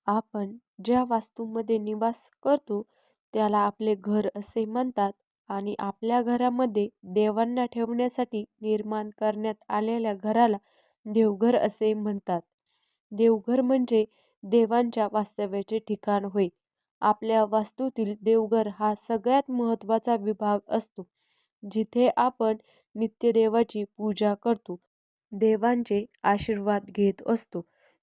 आपण ज्या वास्तूमध्ये निवास करतो त्याला आपले घर असे म्हणतात आणि आपल्या घरामध्ये देवांना ठेवण्यासाठी निर्माण करण्यात आलेल्या घराला देवघर असे म्हणतात. देवघर म्हणजे देवांच्या वास्तव्याचे ठिकाण होय. आपल्या वास्तूतील देवघर हा सगळ्यात महत्त्वाचा विभाग असतो, जिथे आपण नित्यदेवाची पूजा करतो, देवांचे आशीर्वाद घेत असतो.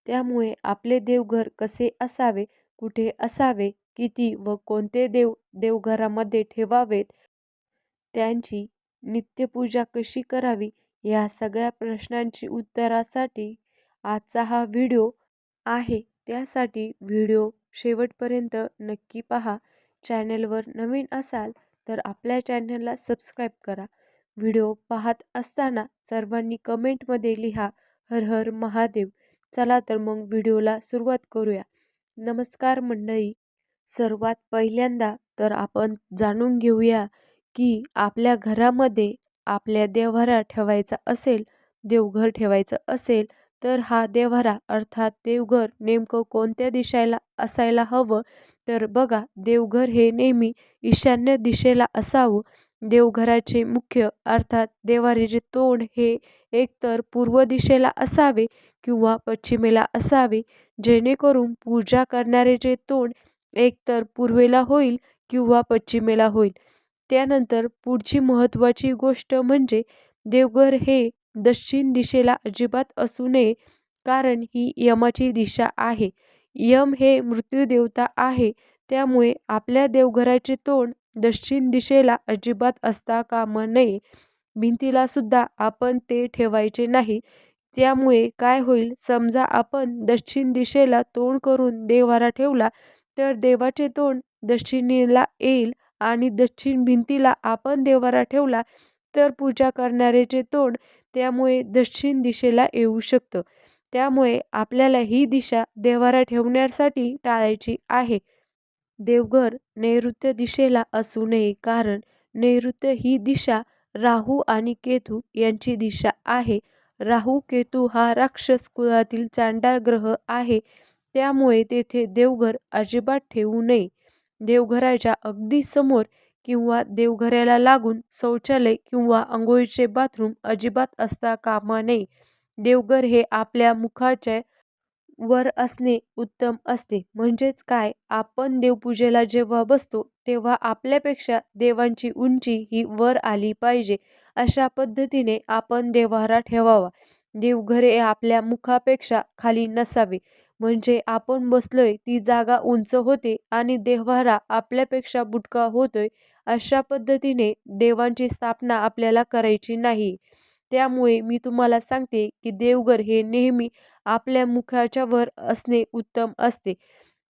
त्यामुळे आपले देवघर कसे असावे, कुठे असावे, किती व कोणते देव देवघरामध्ये ठेवावेत, त्यांची नित्यपूजा कशी करावी, या सगळ्या प्रश्नांची उत्तरासाठी आजचा हा व्हिडिओ आहे. त्यासाठी व्हिडिओ शेवटपर्यंत नक्की पहा. चॅनलवर नवीन असाल तर आपल्या चॅनलला सबस्क्राईब करा. व्हिडिओ पाहत असताना सर्वांनी कमेंटमध्ये लिहा हर हर महादेव. चला तर मग व्हिडिओला सुरुवात करूया. नमस्कार मंडळी. सर्वात पहिल्यांदा तर आपण जाणून घेऊया की आपल्या घरामध्ये आपल्या देव्हारा ठेवायचा असेल, देवघर ठेवायचं असेल, तर हा देव्हारा अर्थात देवघर नेमकं कोणत्या दिशेला असायला हवं. तर बघा, देवघर हे नेहमी ईशान्य दिशेला असावं. देवघराचे मुख्य अर्थात देव्हाऱ्याचे तोंड हे एकतर पूर्व दिशेला असावे किंवा पश्चिमेला असावे, जेणेकरून पूजा करणाऱ्याचे तोंड एकतर पूर्वेला होईल किंवा पश्चिमेला होईल. त्यानंतर पुढची महत्त्वाची गोष्ट म्हणजे देवघर हे दक्षिण दिशेला अजिबात असू नये, कारण ही यमाची दिशा आहे. यम हे मृत्यूदेवता आहे. त्यामुळे आपल्या देवघराचे तोंड दक्षिण दिशेला अजिबात असता कामा नये. भिंतीला सुद्धा आपण ते ठेवायचे नाही. त्यामुळे काय होईल, समजा आपण दक्षिण दिशेला तोंड करून देव्हारा ठेवला तर देवाचे तोंड दक्षिणेला येईल आणि दक्षिण भिंतीला आपण देव्हारा ठेवला तर पूजा करणाऱ्याचे तोंड त्यामुळे दक्षिण दिशेला येऊ शकतं. त्यामुळे आपल्याला ही दिशा देव्हारा ठेवण्यासाठी टाळायची आहे. देवघर नैऋत्य दिशेला असू नये, कारण नैऋत्य ही दिशा राहू आणि केतू यांची दिशा आहे. राहू केतू हा राक्षस कुळातील चांडाळ ग्रह आहे. त्यामुळे तेथे देवघर अजिबात ठेवू नये. देवघराच्या अगदी समोर किंवा देवघराला लागून शौचालय किंवा अंघोळीचे बाथरूम अजिबात असता कामा नये. देवघर हे आपल्या मुखाच्या वर असणे उत्तम असते. म्हणजेच काय, आपण देवपूजेला जेव्हा बसतो तेव्हा आपल्यापेक्षा देवांची उंची ही वर आली पाहिजे. अशा पद्धतीने आपण देव्हारा ठेवावा. देवघर हे आपल्या मुखापेक्षा खाली नसावे, म्हणजे आपण बसलोय ती जागा उंच होते आणि देव्हारा आपल्यापेक्षा बुटका होतोय. अशा पद्धतीने देवांची स्थापना आपल्याला करायची नाही. त्यामुळे मी तुम्हाला सांगते की देवघर हे नेहमी आपल्या मुखाच्या वर असणे उत्तम असते.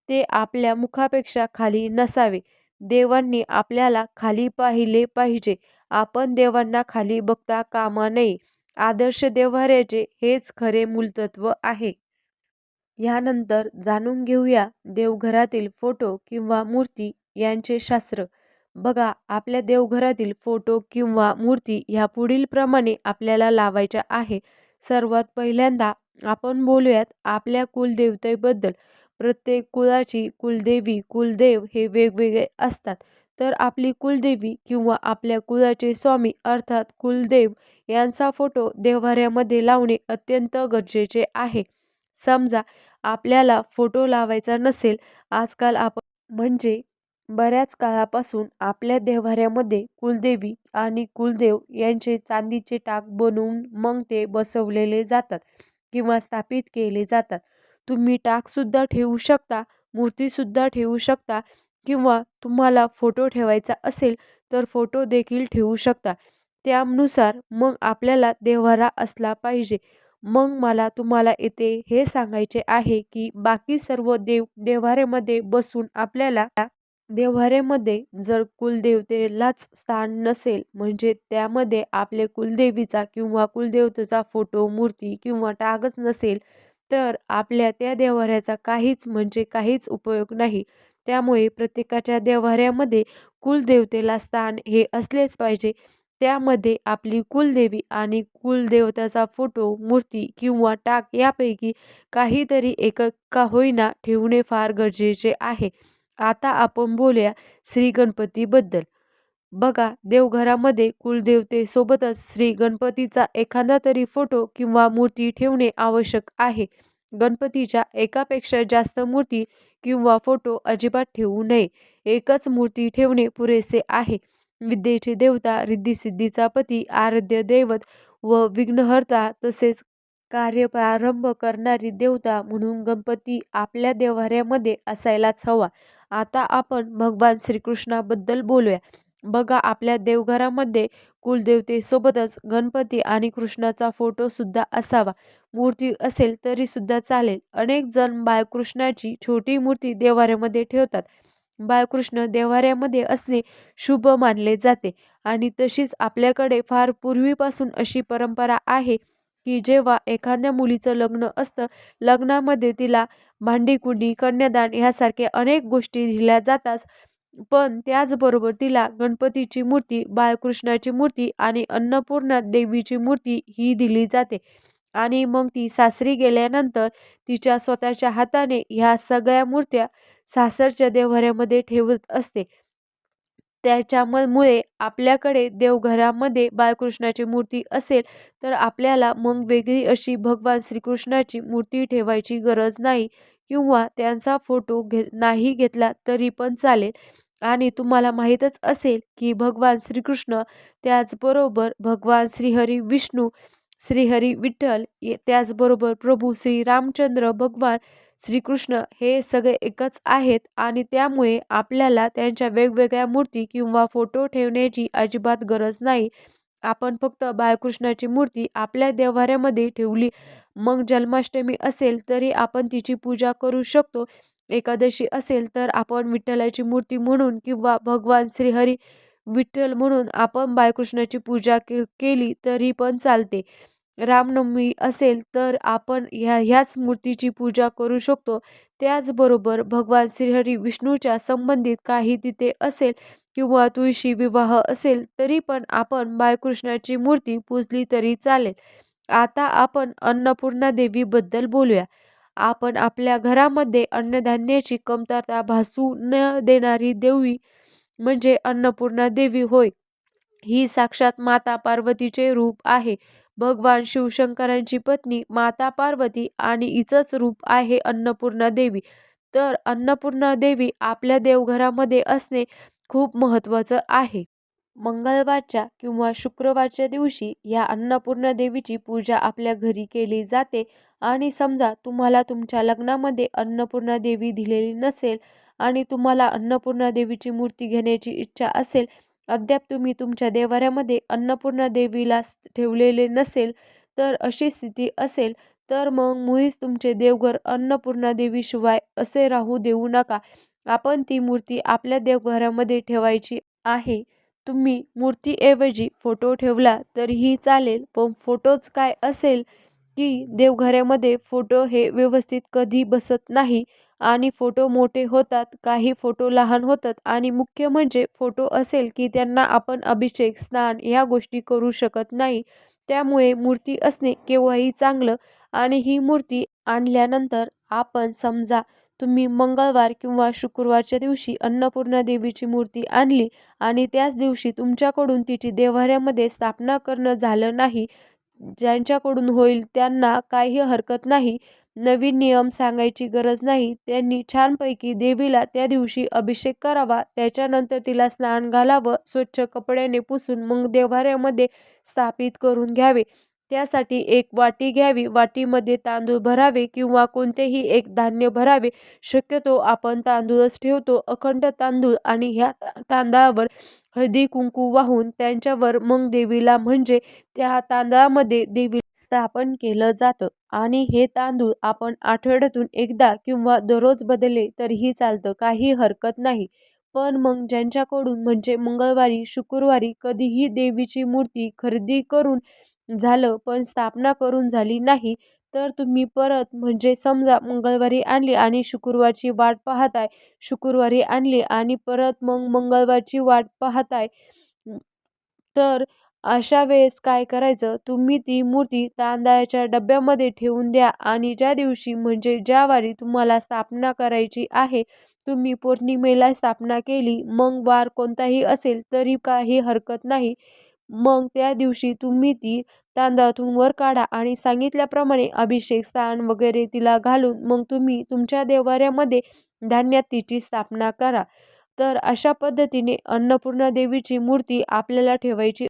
ते आपल्या मुखापेक्षा खाली नसावे. देवांनी आपल्याला खाली पाहिले पाहिजे. आपण देवांना खाली बघता कामा नये. आदर्श देव्हाऱ्याचे हेच खरे मूलतत्व आहे. यानंतर जाणून घेऊया देवघरातील फोटो किंवा मूर्ती यांचे शास्त्र. बघा, आपल्या देवघरातील फोटो किंवा मूर्ती ह्या पुढील प्रमाणे आपल्याला लावायच्या आहे. सर्वात पहिल्यांदा आपण बोलूयात आपल्या कुलदेवतेबद्दल. प्रत्येक कुळाची कुलदेवी कुलदेव हे वेगवेगळे असतात. तर आपली कुलदेवी किंवा आपल्या कुळाचे स्वामी अर्थात कुलदेव यांचा फोटो देव्हाऱ्यामध्ये लावणे अत्यंत गरजेचे आहे. समजा आपल्याला फोटो लावायचा नसेल, आजकाल आपण म्हणजे बऱ्याच काळापासून आपल्या देव्हाऱ्यामध्ये कुलदेवी आणि कुलदेव यांचे चांदीचे टाक बनवून मग ते बसवलेले जातात किंवा स्थापित केले जातात. तुम्ही टाकसुद्धा ठेवू शकता, मूर्तीसुद्धा ठेवू शकता किंवा तुम्हाला फोटो ठेवायचा असेल तर फोटो देखील ठेवू शकता. त्यानुसार मग आपल्याला देव्हारा असला पाहिजे. मग मला तुम्हाला येथे हे सांगायचे आहे की बाकी सर्व देव्हाऱ्यामध्ये बसून आपल्याला देव्हाऱ्यामध्ये जर कुलदेवतेलाच स्थान नसेल, म्हणजे त्यामध्ये आपले कुलदेवीचा किंवा कुलदेवतेचा फोटो मूर्ती किंवा टाकच नसेल, तर आपल्या त्या देव्हाऱ्याचा काहीच म्हणजे काहीच उपयोग नाही. त्यामुळे प्रत्येकाच्या देव्हाऱ्यामध्ये कुलदेवतेला स्थान हे असलेच पाहिजे. त्यामध्ये आपली कुलदेवी आणि कुलदेवताचा फोटो, मूर्ती किंवा टाक यापैकी काहीतरी एक का होईना ठेवणे फार गरजेचे आहे. आता आपण बोलूया श्री गणपतीबद्दल. बघा, देवघरामध्ये कुलदेवतेसोबतच श्री गणपतीचा एखादा तरी फोटो किंवा मूर्ती ठेवणे आवश्यक आहे. गणपतीच्या एकापेक्षा जास्त मूर्ती किंवा फोटो अजिबात ठेवू नये. एकच मूर्ती ठेवणे पुरेसे आहे. विद्येची देवता, रिद्धिसिद्धीचा पती, आराध्य दैवत व विघ्नहर्ता तसेच कार्य प्रारंभ करणारी देवता म्हणून गणपती आपल्या देव्हाऱ्यामध्ये असायलाच हवा. आता आपण भगवान श्रीकृष्णाबद्दल बोलूया. बघा, आपल्या देवघरामध्ये कुलदेवतेसोबतच गणपती आणि कृष्णाचा फोटो सुद्धा असावा. मूर्ती असेल तरी सुद्धा चालेल. अनेक जण बाळकृष्णाची छोटी मूर्ती देव्हाऱ्यामध्ये ठेवतात. बाळकृष्ण देव्हाऱ्यामध्ये असणे शुभ मानले जाते आणि तशीच आपल्याकडे फार पूर्वीपासून अशी परंपरा आहे की जेव्हा एखाद्या मुलीचं लग्न असतं, लग्नामध्ये तिला भांडी-कुंडी, कन्यादान ह्यासारख्या अनेक गोष्टी दिल्या जातात. पण त्याचबरोबर तिला गणपतीची मूर्ती, बाळकृष्णाची मूर्ती आणि अन्नपूर्णा देवीची मूर्ती ही दिली जाते. आणि मग ती सासरी गेल्यानंतर तिच्या स्वतःच्या हाताने ह्या सगळ्या मूर्त्या सासरच्या देव्हाऱ्यामध्ये ठेवत असते. त्याच्यामुळे आपल्याकडे देवघरामध्ये बाळकृष्णाची मूर्ती असेल तर आपल्याला मग वेगळी अशी भगवान श्रीकृष्णाची मूर्ती ठेवायची गरज नाही किंवा त्यांचा फोटो नाही घेतला तरी पण चालेल. आणि तुम्हाला माहीतच असेल की भगवान श्रीकृष्ण, त्याचबरोबर भगवान श्रीहरी विष्णू, श्रीहरी विठ्ठल, त्याचबरोबर प्रभू श्री रामचंद्र, भगवान श्रीकृष्ण हे सगळे एकच आहेत आणि त्यामुळे आपल्याला त्यांच्या वेगवेगळ्या मूर्ती किंवा फोटो ठेवण्याची अजिबात गरज नाही. आपण फक्त बाळकृष्णाची मूर्ती आपल्या देव्हाऱ्यामध्ये ठेवली. मग जन्माष्टमी असेल तरी आपण तिची पूजा करू शकतो. एकादशी असेल तर आपण विठ्ठलाची मूर्ती म्हणून किंवा भगवान श्रीहरी विठ्ठल म्हणून आपण बाळकृष्णाची पूजा केली तरी पण चालते. रामनवमी असेल तर आपण ह्याच मूर्तीची पूजा करू शकतो. त्याचबरोबर भगवान श्रीहरी विष्णूच्या संबंधित काही तिथे असेल किंवा तुळशी विवाह असेल तरी पण आपण बाळकृष्णाची मूर्ती पूजली तरी चालेल. आता आपण अन्नपूर्णा देवीबद्दल बोलूया. आपण आपल्या घरामध्ये अन्नधान्याची कमतरता भासू न देणारी देवी म्हणजे अन्नपूर्णा देवी होय. ही साक्षात माता पार्वतीचे रूप आहे. भगवान शिवशंकरांची पत्नी माता पार्वती आणि हिचंच रूप आहे अन्नपूर्णा देवी. तर अन्नपूर्णा देवी आपल्या देवघरामध्ये असणे खूप महत्त्वाचं आहे. मंगळवारच्या किंवा शुक्रवारच्या दिवशी या अन्नपूर्णा देवीची पूजा आपल्या घरी केली जाते. आणि समजा तुम्हाला तुमच्या लग्नामध्ये अन्नपूर्णा देवी दिलेली नसेल आणि तुम्हाला अन्नपूर्णा देवीची मूर्ती घेण्याची इच्छा असेल, अद्याप तुम्ही तुमच्या देव्हाऱ्यामध्ये अन्नपूर्णा देवीला ठेवलेले नसेल, तर अशी स्थिती असेल तर मग मुळीच तुमचे देवघर अन्नपूर्णा देवीशिवाय असे राहू देऊ नका. आपण ती मूर्ती आपल्या देवघरामध्ये ठेवायची आहे. तुम्ही मूर्तीऐवजी फोटो ठेवला तरीही चालेल, पण फोटोच काय असेल की देवघरामध्ये फोटो हे व्यवस्थित कधी बसत नाही आणि फोटो मोठे होतात, काही फोटो लहान होतात आणि मुख्य म्हणजे फोटो असेल की त्यांना आपण अभिषेक, स्नान ह्या गोष्टी करू शकत नाही. त्यामुळे मूर्ती असणे केव्हाही चांगलं. आणि ही मूर्ती आणल्यानंतर आपण समजा तुम्ही मंगळवार किंवा शुक्रवारच्या दिवशी अन्नपूर्णा देवीची मूर्ती आणली आणि त्याच दिवशी तुमच्याकडून तिची देव्हाऱ्यामध्ये स्थापना करणं झालं नाही, ज्यांच्याकडून होईल त्यांना काही हरकत नाही. नवीन नियम सांगायची गरज नाही. त्यांनी छानपैकी देवीला त्या दिवशी अभिषेक करावा. त्याच्यानंतर तिला स्नान घालावं, स्वच्छ कपड्याने पुसून मग देव्हाऱ्यामध्ये स्थापित करून घ्यावे. त्यासाठी एक वाटी घ्यावी. वाटीमध्ये तांदूळ भरावे किंवा कोणतेही एक धान्य भरावे. शक्यतो आपण तांदूळच ठेवतो, अखंड तांदूळ. आणि ह्या तांदळावर हळदी कुंकू वाहून त्यांच्यावर मग देवीला म्हणजे त्या तांदळामध्ये देवी स्थापन केलं जातं. आणि हे तांदूळ आपण आठवड्यातून एकदा किंवा दररोज बदलले तरीही चालतं, काही हरकत नाही. पण मग ज्यांच्याकडून म्हणजे मंगळवारी, शुक्रवारी कधीही देवीची मूर्ती खरेदी करून झालं पण स्थापना करून झाली नाही, तर तुम्ही परत म्हणजे समजा मंगळवारी आणली आणि शुक्रवारची वाट पाहताय, शुक्रवारी आणली आणि परत मग मंगळवारची वाट पाहताय, तर अशा वेळेस काय करायचं, तुम्ही ती मूर्ती तांदळाच्या डब्यामध्ये ठेवून द्या आणि ज्या दिवशी म्हणजे ज्या वारी तुम्हाला स्थापना करायची आहे, तुम्ही पौर्णिमेला स्थापना केली, मग वार कोणताही असेल तरी काही हरकत नाही. मग त्या दिवशी तुम्ही ती तांदळातून वर काढा आणि सांगितल्याप्रमाणे अभिषेक स्थान वगैरे तिला घालून मग तुम्ही तुमच्या देवाऱ्यामध्ये धान्यात तिची स्थापना करा. तर अशा पद्धतीने अन्नपूर्णा देवीची मूर्ती आपल्याला ठेवायची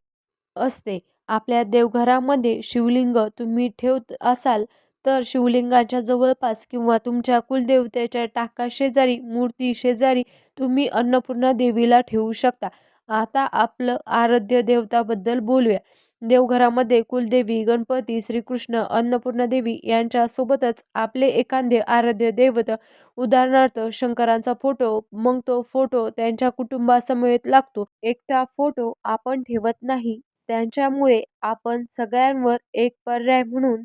असते. आपल्या देवघरामध्ये शिवलिंग तुम्ही ठेवत असाल तर शिवलिंगाच्या जवळपास किंवा तुमच्या कुलदेवतेच्या टाकाशेजारी, मूर्ती शेजारी तुम्ही अन्नपूर्णा देवीला ठेवू शकता. आता आपलं आराध्य देवताबद्दल बोलूया. देवघरामध्ये कुलदेवी, गणपती, श्रीकृष्ण, अन्नपूर्णा देवी यांच्यासोबतच आपले एखादे आराध्य दैवत, उदाहरणार्थ शंकरांचा फोटो, मग तो फोटो त्यांच्या कुटुंबासमवेत लागतो. एकटा फोटो आपण ठेवत नाही. त्यांच्यामुळे आपण सगळ्यांवर एक पर्याय म्हणून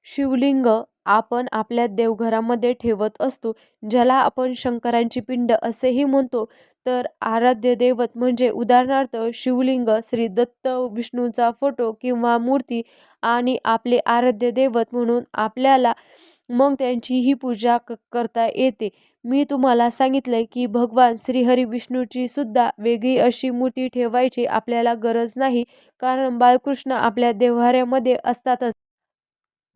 शिवलिंग आपण आपल्या देवघरामध्ये ठेवत असतो, ज्याला आपण शंकरांची पिंड असेही म्हणतो. तर आराध्य दैवत म्हणजे उदाहरणार्थ शिवलिंग, श्री दत्त, विष्णूचा फोटो किंवा मूर्ती आणि आपले आराध्य दैवत म्हणून आपल्याला मग त्यांचीही पूजा करता येते. मी तुम्हाला सांगितलंय की भगवान श्रीहरी विष्णूची सुद्धा वेगळी अशी मूर्ती ठेवायची आपल्याला गरज नाही, कारण बाळकृष्ण आपल्या देव्हाऱ्यामध्ये असतातच.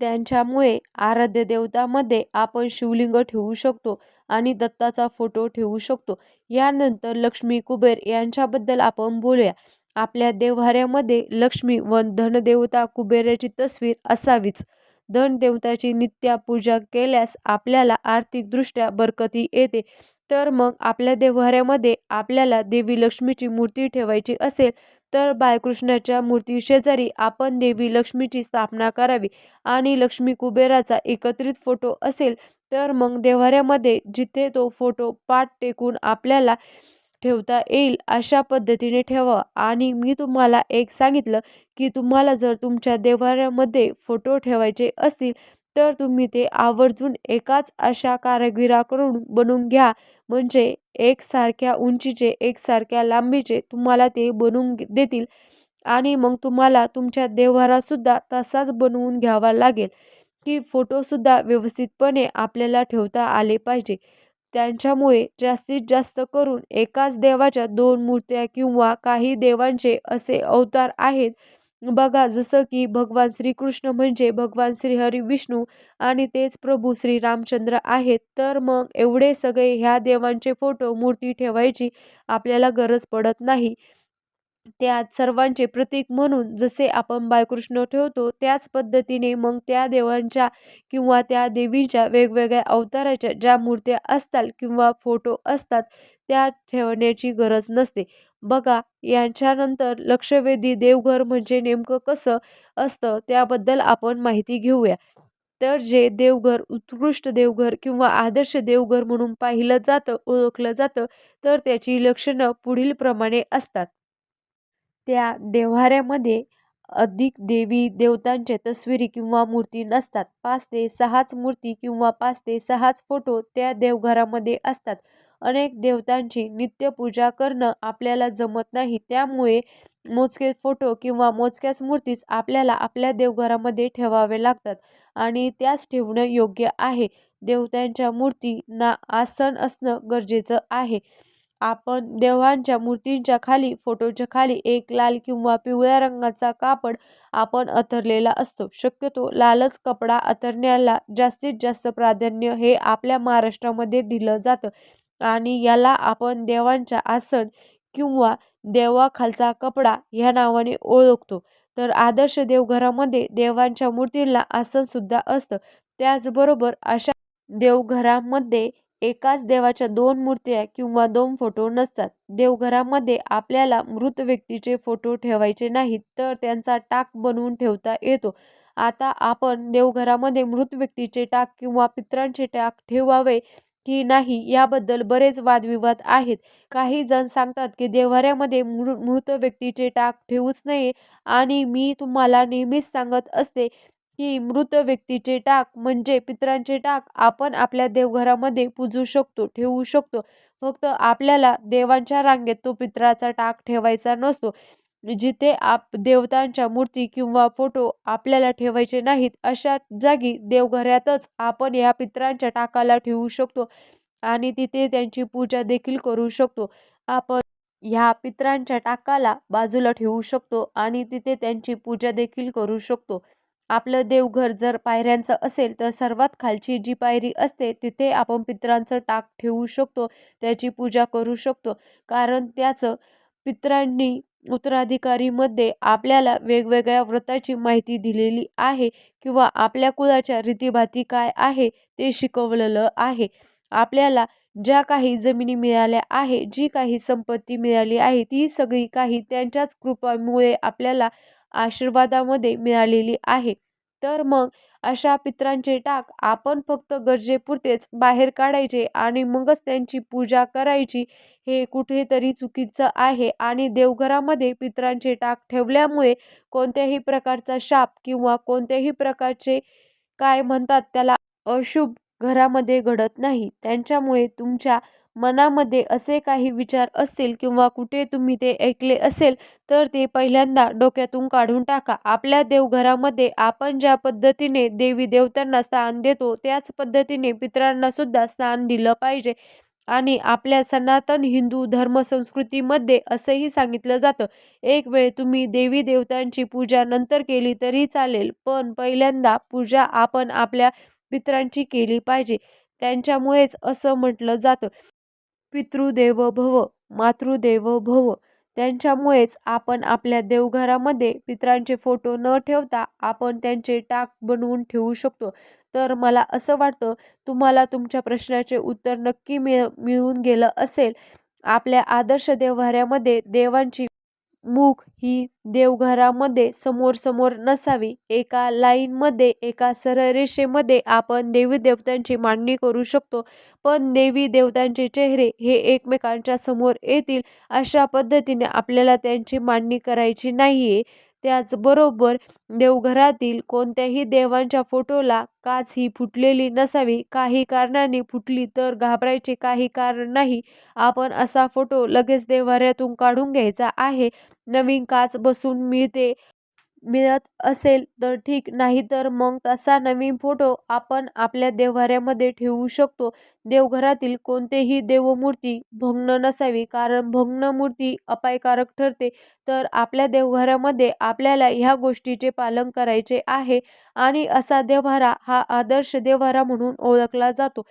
त्यांच्यामुळे आराध्य देवतामध्ये आपण शिवलिंग ठेवू शकतो आणि दत्ताचा फोटो ठेवू शकतो. यानंतर लक्ष्मी, कुबेर यांच्याबद्दल आपण बोलूया. आपल्या देव्हाऱ्यामध्ये लक्ष्मी व धनदेवता कुबेराची तस्वीर असावीच. धनदेवताची नित्य पूजा केल्यास आपल्याला आर्थिकदृष्ट्या बरकती येते. तर मग आपल्या देव्हाऱ्यामध्ये आपल्याला देवी लक्ष्मीची मूर्ती ठेवायची असेल तर बाळकृष्णाच्या मूर्ती शेजारी आपण देवी लक्ष्मीची स्थापना करावी आणि लक्ष्मी कुबेराचा एकत्रित फोटो असेल तर मग देव्हाऱ्यामध्ये जिथे तो फोटो पाठ टेकून आपल्याला ठेवता येईल अशा पद्धतीने ठेवा. आणि मी तुम्हाला एक सांगितलं की तुम्हाला जर तुमच्या देव्हाऱ्यामध्ये फोटो ठेवायचे असतील तर तुम्ही ते आवर्जून एकाच अशा कारागिराकडून बनवून घ्या, म्हणजे एकसारख्या उंचीचे, एकसारख्या लांबीचे तुम्हाला ते बनवून देतील आणि मग तुम्हाला तुमच्या देव्हारासुद्धा तसाच बनवून घ्यावा लागेल की फोटोसुद्धा व्यवस्थितपणे आपल्याला ठेवता आले पाहिजे. त्यांच्यामुळे जास्तीत जास्त करून एकाच देवाच्या 2 मूर्त्या किंवा काही देवांचे असे अवतार आहेत. बघा, जसं की भगवान श्रीकृष्ण म्हणजे भगवान श्रीहरी विष्णू आणि तेच प्रभू श्री रामचंद्र आहेत. तर मग एवढे सगळे ह्या देवांचे फोटो, मूर्ती ठेवायची आपल्याला गरज पडत नाही. त्या सर्वांचे प्रतीक म्हणून जसे आपण बाळकृष्ण ठेवतो त्याच पद्धतीने मग त्या देवांच्या किंवा त्या देवीच्या वेगवेगळ्या अवताराच्या ज्या मूर्त्या असतात किंवा फोटो असतात त्या ठेवण्याची गरज नसते. बघा, यांच्यानंतर लक्षवेधी देवघर म्हणजे नेमकं कसं असतं त्याबद्दल आपण माहिती घेऊया. तर जे देवघर उत्कृष्ट देवघर किंवा आदर्श देवघर म्हणून पाहिलं जातं, ओळखलं जातं, तर त्याची लक्षणं पुढीलप्रमाणे असतात. त्या देव्हाऱ्यामध्ये अधिक देवी देवतांच्या तस्विरी किंवा मूर्ती नसतात. 5 ते 6च मूर्ती किंवा 5 ते 6च फोटो त्या देवघरामध्ये असतात. अनेक देवतांची नित्यपूजा करणं आपल्याला जमत नाही, त्यामुळे मोजके फोटो किंवा मोजक्याच मूर्तीच आपल्याला आपल्या देवघरामध्ये ठेवावे लागतात आणि त्याच ठेवणं योग्य आहे. देवतांच्या मूर्तींना आसन असणं गरजेचं आहे. आपण देवांच्या मूर्तींच्या खाली, फोटोच्या खाली एक लाल किंवा पिवळ्या रंगाचा कापड आपण अंथरलेला असतो. शक्यतो लालच कपडा अंथरण्याला जास्तीत जास्त प्राधान्य हे आपल्या महाराष्ट्रामध्ये दिलं जातं आणि याला आपण देवांच्या आसन किंवा देवाखालचा कपडा ह्या नावाने ओळखतो. तर आदर्श देवघरामध्ये देवांच्या मूर्तींना आसनसुद्धा असतं. त्याचबरोबर अशा देवघरामध्ये एकाच देवाच्या 2 मूर्त्या किंवा 2 फोटो नसतात. देवघरामध्ये आपल्याला मृत व्यक्तीचे फोटो ठेवायचे नाहीत, तर त्यांचा टाक बनवून ठेवता येतो. आता आपण देवघरामध्ये मृत व्यक्तीचे टाक किंवा पितरांचे टाक ठेवावे की नाही याबद्दल बरेच वादविवाद आहेत. काही जण सांगतात की देव्हाऱ्यामध्ये मृत व्यक्तीचे टाक ठेवूच नये आणि मी तुम्हाला नेहमीच सांगत असते की मृत व्यक्तीचे टाक म्हणजे पितरांचे टाक आपण आपल्या देवघरामध्ये पूजू शकतो, ठेवू शकतो. फक्त आपल्याला देवांच्या रांगेत तो पितराचा टाक ठेवायचा नसतो. जिथे देवतांच्या मूर्ती किंवा फोटो आपल्याला ठेवायचे नाहीत अशा जागी देवघरातच आपण या पितरांच्या टाकाला ठेवू शकतो आणि तिथे त्यांची पूजा देखील करू शकतो. आपण ह्या पितरांच्या टाकाला बाजूला ठेवू शकतो आणि तिथे त्यांची पूजा देखील करू शकतो. आपलं देवघर जर पायऱ्यांचं असेल तर सर्वात खालची जी पायरी असते तिथे आपण पितरांचं टाक ठेवू शकतो, त्याची पूजा करू शकतो. कारण त्याचं पितरांनी उत्तराधिकारीमध्ये आपल्याला वेगवेगळ्या व्रताची माहिती दिलेली आहे किंवा आपल्या कुळाच्या रीतिभाती काय आहे ते शिकवलेलं आहे. आपल्याला ज्या काही जमिनी मिळाल्या आहे, जी काही संपत्ती मिळाली आहे, ती सगळी काही त्यांच्याच कृपामुळे आपल्याला आशीर्वादामध्ये मिळालेली आहे. तर मग अशा पितरांचे टाक आपण फक्त गरजेपुरतेच बाहेर काढायचे आणि मगच त्यांची पूजा करायची, हे कुठेतरी चुकीचं आहे. आणि देवघरामध्ये पितरांचे टाक ठेवल्यामुळे कोणत्याही प्रकारचा शाप किंवा कोणत्याही प्रकारचे काय म्हणतात त्याला अशुभ घरामध्ये घडत नाही. त्यांच्यामुळे तुमच्या मनामध्ये असे काही विचार असतील किंवा कुठे तुम्ही ते ऐकले असेल तर ते पहिल्यांदा डोक्यातून काढून टाका. आपल्या देवघरामध्ये आपण ज्या पद्धतीने देवी देवतांना स्थान देतो त्याच पद्धतीने पितरांना सुद्धा स्थान दिलं पाहिजे. आणि आपल्या सनातन हिंदू धर्मसंस्कृतीमध्ये असंही सांगितलं जातं, एक वेळ तुम्ही देवी देवतांची पूजा नंतर केली तरी चालेल, पण पहिल्यांदा पूजा आपण आपल्या पितरांची केली पाहिजे. त्यांच्यामुळेच असं म्हटलं जातं, पितृदेवो भव, मातृदेवो भव. त्यांच्यामुळेच आपण आपल्या देवघरामध्ये पितरांचे फोटो न ठेवता आपण त्यांचे टाक बनवून ठेवू शकतो. तर मला असं वाटतं तुम्हाला तुमच्या प्रश्नाचे उत्तर नक्की मिळून गेलं असेल. आपल्या आदर्श देवघरामध्ये देवांची मूक ही देवघरामध्ये समोर नसावी. एका लाईनमध्ये, एका सरळ रेषेमध्ये आपण देवी देवतांची मांडणी करू शकतो, पण देवी देवतांचे चेहरे हे एकमेकांच्या समोर येतील अशा पद्धतीने आपल्याला त्यांची मांडणी करायची नाहीये. त्याचबरोबर देवघरातील कोणत्याही देवांच्या फोटोला काच ही फुटलेली नसावी. काही कारणाने फुटली तर घाबरायचे काही कारण नाही. आपण असा फोटो लगेच देव्हाऱ्यातून काढून घ्यायचा आहे. नवीन काच बसून मिळत असेल तर ठीक, नाहीतर मग तसा नवीन फोटो आपण आपल्या देव्हाऱ्यामध्ये ठेवू शकतो. देवघरातील कोणतेही देवमूर्ती भग्न नसावी, कारण भग्न मूर्ती अपायकारक ठरते. तर आपल्या देवघरामध्ये आपल्याला ह्या गोष्टीचे पालन करायचे आहे आणि असा देव्हारा हा आदर्श देव्हारा म्हणून ओळखला जातो.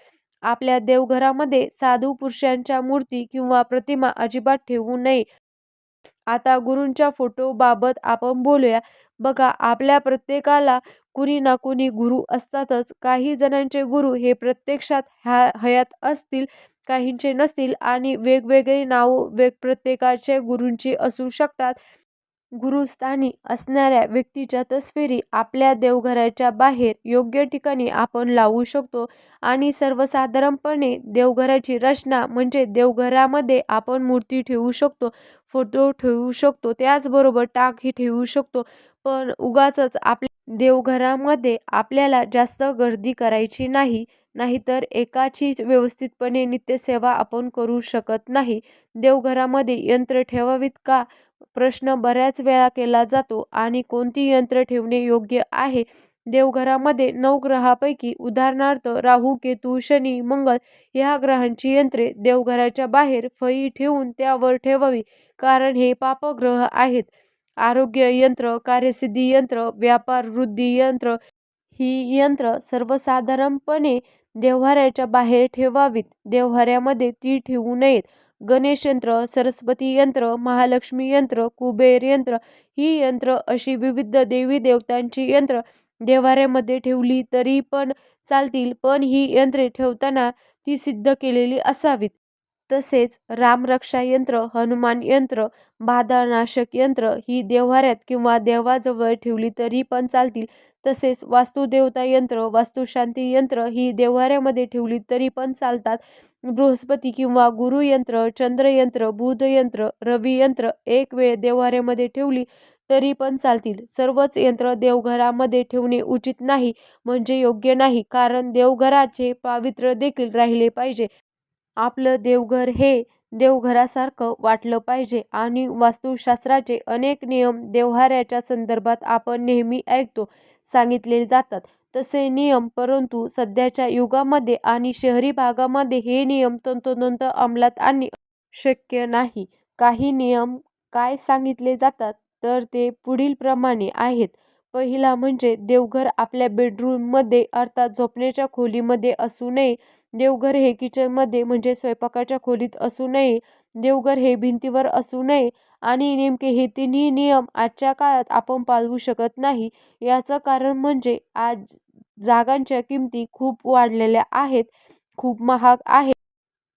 आपल्या देवघरामध्ये साधू पुरुषांच्या मूर्ती किंवा प्रतिमा अजिबात ठेवू नये. आता गुरूंच्या फोटोबाबत आपण बोलूया. बघा, आपल्या प्रत्येकाला कुणी ना कुणी गुरु असतातच. काही जणांचे गुरु हे प्रत्यक्षात हयात असतील, काहींचे नसतील आणि वेगवेगळी नावं प्रत्येकाच्या गुरूंची असू शकतात. गुरुस्थानी असणाऱ्या व्यक्तीच्या तस्विरी आपल्या देवघराच्या बाहेर योग्य ठिकाणी आपण लावू शकतो. आणि सर्वसाधारणपणे देवघराची रचना म्हणजे देवघरामध्ये आपण मूर्ती ठेवू शकतो, फोटो ठेवू शकतो, त्याचबरोबर टाकही ठेवू शकतो. पण उगाचच आपल्या देवघरामध्ये आपल्याला जास्त गर्दी करायची नाही, नाहीतर एकाचीच व्यवस्थितपणे नित्यसेवा आपण करू शकत नाही. देवघरामध्ये यंत्र ठेवावीत का प्रश्न बऱ्याच वेळा केला जातो आणि कोणती यंत्र ठेवणे योग्य आहे. देवघरामध्ये 9 ग्रहापैकी उदाहरणार्थ राहू, केतू, शनी, मंगळ ह्या ग्रहांची यंत्रे देवघराच्या बाहेर फळी ठेवून त्यावर ठेवावी, कारण हे पापग्रह आहेत. आरोग्य यंत्र, कार्यसिद्धी यंत्र, व्यापार वृद्धी यंत्र ही यंत्र सर्वसाधारणपणे देव्हाऱ्याच्या बाहेर ठेवावीत. देव्हाऱ्यामध्ये ती ठेवू नयेत. गणेश यंत्र, सरस्वती यंत्र, महालक्ष्मी यंत्र, कुबेर यंत्र ही यंत्र अशी विविध देवी देवतांची यंत्र देव्हाऱ्यामध्ये ठेवली तरी पण चालतील, पण ही यंत्रे ठेवताना ती सिद्ध केलेली असावीत. तसेच रामरक्षा यंत्र, हनुमान यंत्र, बाधानाशक यंत्र ही देव्हाऱ्यात किंवा देवाजवळ ठेवली तरी पण चालतील. तसेच वास्तुदेवता यंत्र, वास्तुशांती यंत्र ही देव्हाऱ्यामध्ये ठेवली तरी पण चालतात. बृहस्पती किंवा गुरु यंत्र, चंद्र यंत्र, बुध यंत्र, रवी यंत्र एक वेळ देव्हाऱ्यामध्ये ठेवली तरी पण चालतील. सर्वच यंत्र देवघरामध्ये ठेवणे उचित नाही, म्हणजे योग्य नाही, कारण देवघराचे पावित्र्य देखील राहिले पाहिजे. आपलं देवघर हे देवघरासारखं वाटलं पाहिजे आणि वास्तुशास्त्राचे अनेक नियम देव्हाऱ्याच्या संदर्भात आपण नेहमी ऐकतो सांगितले जातात तसे नियम, परंतु सध्याच्या युगामध्ये आणि शहरी भागामध्ये हे नियम तंतोतंत अंमलात आणणे शक्य नाही. काही नियम काय सांगितले जातात तर ते पुढीलप्रमाणे आहेत. पहिला म्हणजे देवघर आपल्या बेडरूममध्ये अर्थात झोपण्याच्या खोलीमध्ये असू नये. देवघर हे किचनमध्ये म्हणजे स्वयंपाकाच्या खोलीत असू नये. देवघर हे भिंतीवर असू नये. आणि नेमके हे तिन्ही नियम आजच्या काळात आपण पाळू शकत नाही. याचं कारण म्हणजे आज जागांच्या किमती खूप वाढलेल्या आहेत, खूप महाग आहे.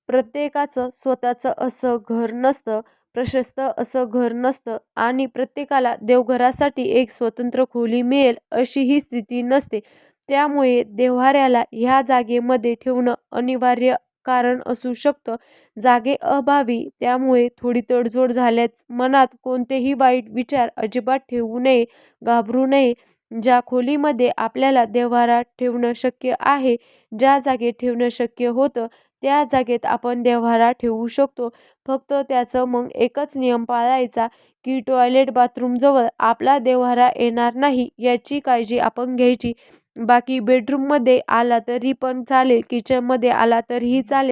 प्रत्येकाचं स्वतःचं असं घर नसतं, प्रशस्त असं घर नसतं आणि प्रत्येकाला देवघरासाठी एक स्वतंत्र खोली मिळेल अशी ही स्थिती नसते. त्यामुळे देव्हाऱ्याला ह्या जागेमध्ये ठेवणं अनिवार्य कारण असू शकतं. जागेअभावी त्यामुळे थोडी तडजोड झाल्यास मनात कोणतेही वाईट विचार अजिबात ठेवू नये, घाबरू नये. ज्या खोलीमध्ये आपल्याला देव्हारा ठेवणं शक्य आहे, ज्या जागेत ठेवणं शक्य होतं, त्या जागेत आपण देव्हारा ठेवू शकतो. फक्त त्याचं मग एकच नियम पाळायचा की टॉयलेट बाथरूमजवळ आपला देव्हारा येणार नाही याची काळजी आपण घ्यायची. बाकी बेडरूममध्ये आला तरी पण चालेल, किचनमध्ये आला तरीही चालेल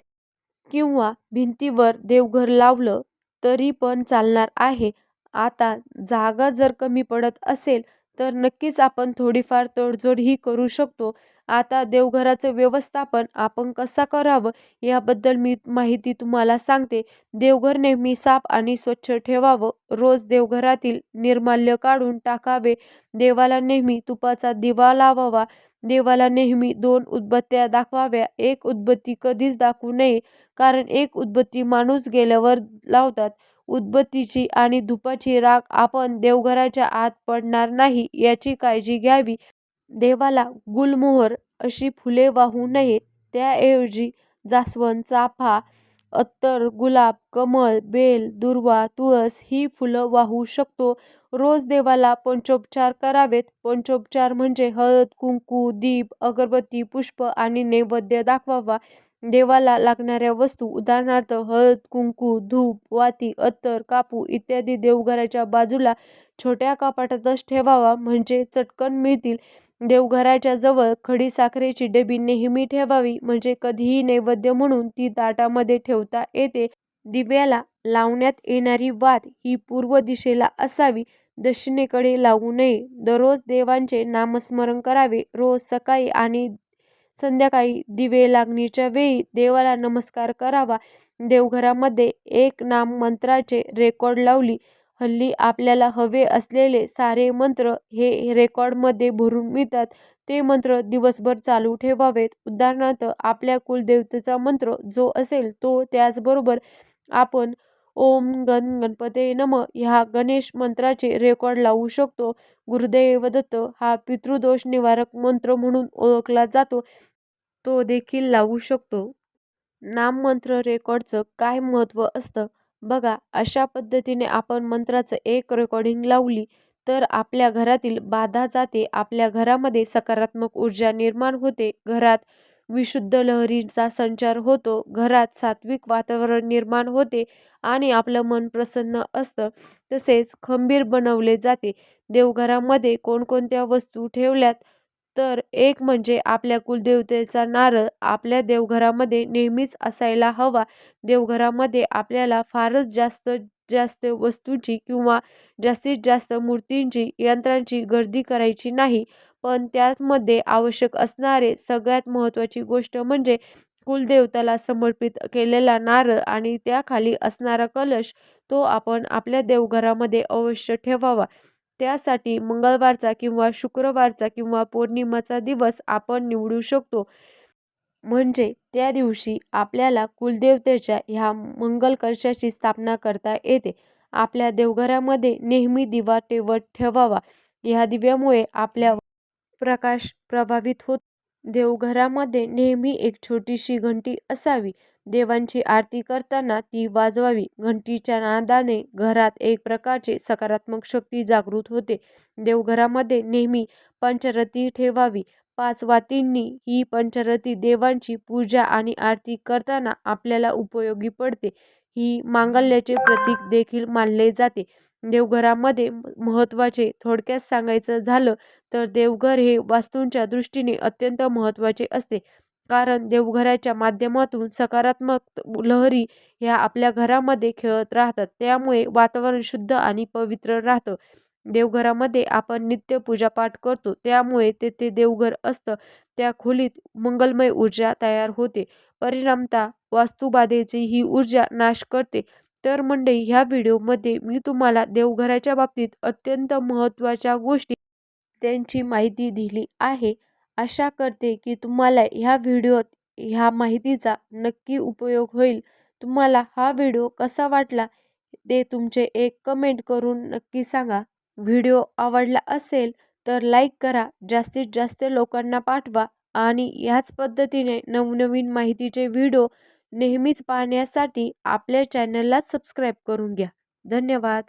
किंवा भिंतीवर देवघर लावलं तरी पण चालणार आहे. आता जागा जर कमी पडत असेल तर नक्कीच आपण थोडीफार तडजोडही करू शकतो. आता देवघराचं व्यवस्थापन आपण कसं करावं याबद्दल मी माहिती तुम्हाला सांगते. देवघर नेहमी साफ आणि स्वच्छ ठेवावं. रोज देवघरातील निर्माल्य काढून टाकावे. देवाला नेहमी तुपाचा दिवा लावावा. देवाला नेहमी 2 उदबत्त्या दाखवाव्या. एक उदबत्ती कधीच दाखवू नये, कारण एक उदबत्ती माणूस गेल्यावर लावतात. उदबत्तीची आणि धुपाची राख आपण देवघराच्या आत पडणार नाही याची काळजी घ्यावी. देवाला गुलमोहर अशी फुले वाहू नये. त्याऐवजी जास्वंद, चाफा, अत्तर, गुलाब, कमळ, बेल, दुर्वा, तुळस ही फुलं वाहू शकतो. रोज देवाला पंचोपचार करावेत. पंचोपचार म्हणजे हळद, कुंकू, दीप, अगरबत्ती, पुष्प आणि नैवेद्य दाखवावा. देवाला लागणाऱ्या वस्तू उदाहरणार्थ हळद, कुंकू, धूप, वाती, अत्तर, कापू इत्यादी देवघराच्या बाजूला छोट्या कपाटातच ठेवावा म्हणजे चटकन मिळतील. देवघराच्या जवळ खडीसाखरेची डबी नेहमी ठेवावी म्हणजे कधीही नैवेद्य म्हणून ती ताटामध्ये ठेवता येते. दिव्याला लावण्यात येणारी वात ही पूर्व दिशेला असावी, दक्षिणेकडे लावू नये. दररोज देवांचे नामस्मरण करावे. रोज सकाळी आणि संध्याकाळी दिवे लागणीच्या वेळी देवाला नमस्कार करावा. देवघरामध्ये एक नाम मंत्राचे रेकॉर्ड लावली. हल्ली आपल्याला हवे असलेले सारे मंत्र हे रेकॉर्डमध्ये भरून मिळतात. ते मंत्र दिवसभर चालू ठेवावेत. उदाहरणार्थ आपल्या कुलदेवतेचा मंत्र जो असेल तो. त्याचबरोबर आपण ओम गण गणपते नमः ह्या गणेश मंत्राचे रेकॉर्ड लावू शकतो. गुरुदेव दत्त हा पितृदोष निवारक मंत्र म्हणून ओळखला जातो, तो देखील लावू शकतो. नाममंत्र रेकॉर्डचं काय महत्त्व असतं बघा. अशा पद्धतीने आपण मंत्राचं एक रेकॉर्डिंग लावली तर आपल्या घरातील बाधा जाते. आपल्या घरामध्ये सकारात्मक ऊर्जा निर्माण होते. घरात विशुद्ध लहरींचा संचार होतो. घरात सात्विक वातावरण निर्माण होते आणि आपलं मन प्रसन्न असतं. तसेच खंबीर बनवले जाते. देवघरामध्ये कोणकोणत्या वस्तू ठेवल्यात तर एक म्हणजे आपल्या कुलदेवतेचा नारळ आपल्या देवघरामध्ये नेहमीच असायला हवा. देवघरामध्ये आपल्याला फारच जास्त जास्त वस्तूंची किंवा जास्तीत जास्त मूर्तींची, यंत्रांची गर्दी करायची नाही. पण त्यामध्ये आवश्यक असणारे सगळ्यात महत्त्वाची गोष्ट म्हणजे कुलदेवताला समर्पित केलेला नारळ आणि त्याखाली असणारा कलश, तो आपण आपल्या देवघरामध्ये अवश्य ठेवावा. त्यासाठी मंगळवारचा किंवा शुक्रवारचा किंवा पौर्णिमाचा दिवस आपण निवडू शकतो. म्हणजे त्या दिवशी आपल्याला कुलदेवतेच्या ह्या मंगल कलशाची स्थापना करता येते. आपल्या देवघरामध्ये नेहमी दिवा तेवत ठेवावा. ह्या दिव्यामुळे आपल्या प्रकाश प्रभावित होतो. देवघरामध्ये नेहमी एक छोटीशी घंटी असावी. देवांची आरती करताना ती वाजवावी. घंटीच्या नादाने घरात एक प्रकारची सकारात्मक शक्ती जागृत होते. देवघरामध्ये नेहमी पंचारती ठेवावी. 5 वातींनी ही पंचारती देवांची पूजा आणि आरती करताना आपल्याला उपयोगी पडते. ही मांगल्याचे प्रतीक देखील मानले जाते. देवघरामध्ये महत्त्वाचे थोडक्यात सांगायचं झालं तर देवघर हे वास्तूंच्या दृष्टीने अत्यंत महत्त्वाचे असते. कारण देवघराच्या माध्यमातून सकारात्मक लहरी ह्या आपल्या घरामध्ये खेळत राहतात. त्यामुळे वातावरण शुद्ध आणि पवित्र राहतं. देवघरामध्ये आपण नित्य पूजापाठ करतो, त्यामुळे तेथे देवघर असतं त्या खोलीत मंगलमय ऊर्जा तयार होते. परिणामतः वास्तुबाधेची ही ऊर्जा नाश करते. तर मंडळी, ह्या व्हिडिओमध्ये मी तुम्हाला देवघराच्या बाबतीत अत्यंत महत्त्वाच्या गोष्टी त्यांची माहिती दिली आहे. आशा करते की तुम्हाला ह्या व्हिडिओत ह्या माहितीचा नक्की उपयोग होईल. तुम्हाला हा व्हिडिओ कसा वाटला ते तुमचे एक कमेंट करून नक्की सांगा. व्हिडिओ आवडला असेल तर लाईक करा, जास्तीत जास्त लोकांना पाठवा आणि ह्याच पद्धतीने नवनवीन माहितीचे व्हिडिओ नेहमीच पाहण्यासाठी आपल्या चॅनलला सबस्क्राईब करून घ्या. धन्यवाद.